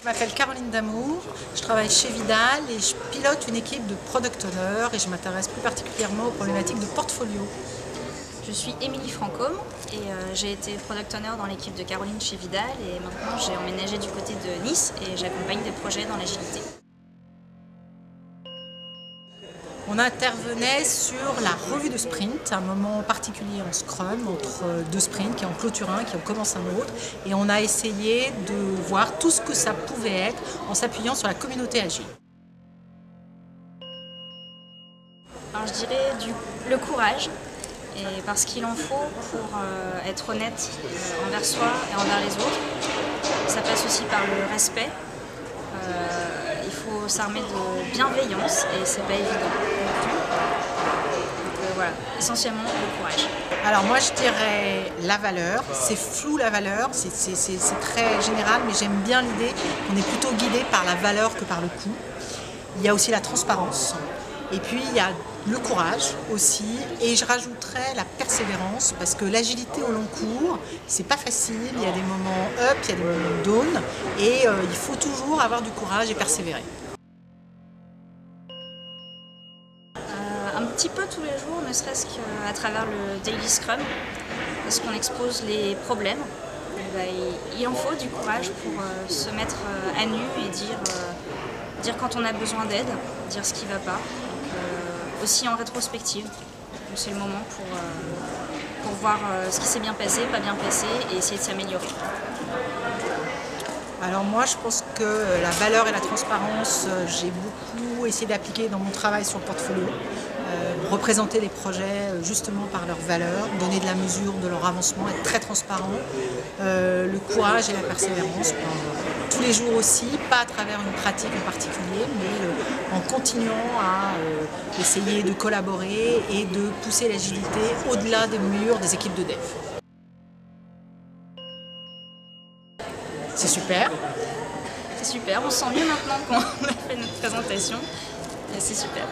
Je m'appelle Caroline Damour, je travaille chez Vidal et je pilote une équipe de product owners et je m'intéresse plus particulièrement aux problématiques de portfolio. Je suis Émilie Francôme et j'ai été product owner dans l'équipe de Caroline chez Vidal et maintenant j'ai emménagé du côté de Nice et j'accompagne des projets dans l'agilité. On intervenait sur la revue de sprint, un moment particulier en Scrum, entre deux sprints qui en clôturent un, qui en commencent un autre. Et on a essayé de voir tout ce que ça pouvait être en s'appuyant sur la communauté agile. Alors je dirais le courage, et parce qu'il en faut pour être honnête envers soi et envers les autres. Ça passe aussi par le respect. Il faut s'armer de bienveillance et c'est pas évident. Donc voilà, essentiellement le courage. Alors moi je dirais la valeur, c'est flou la valeur, c'est très général, mais j'aime bien l'idée qu'on est plutôt guidé par la valeur que par le coût. Il y a aussi la transparence, et puis il y a le courage aussi, et je rajouterais la persévérance, parce que l'agilité au long cours, c'est pas facile, il y a des moments up, il y a des moments down, et il faut toujours avoir du courage et persévérer. Un petit peu tous les jours, ne serait-ce qu'à travers le Daily Scrum, parce qu'on expose les problèmes. Il en faut du courage pour se mettre à nu et dire quand on a besoin d'aide, dire ce qui ne va pas. Donc, aussi en rétrospective, c'est le moment pour voir ce qui s'est bien passé, pas bien passé et essayer de s'améliorer. Alors moi je pense que la valeur et la transparence, j'ai beaucoup essayé d'appliquer dans mon travail sur le portfolio. Représenter les projets justement par leurs valeurs, donner de la mesure de leur avancement, être très transparent, le courage et la persévérance, tous les jours aussi, pas à travers une pratique en particulier, mais en continuant à essayer de collaborer et de pousser l'agilité au-delà des murs des équipes de dev. C'est super. C'est super, on se sent mieux maintenant qu'on a fait notre présentation et c'est super.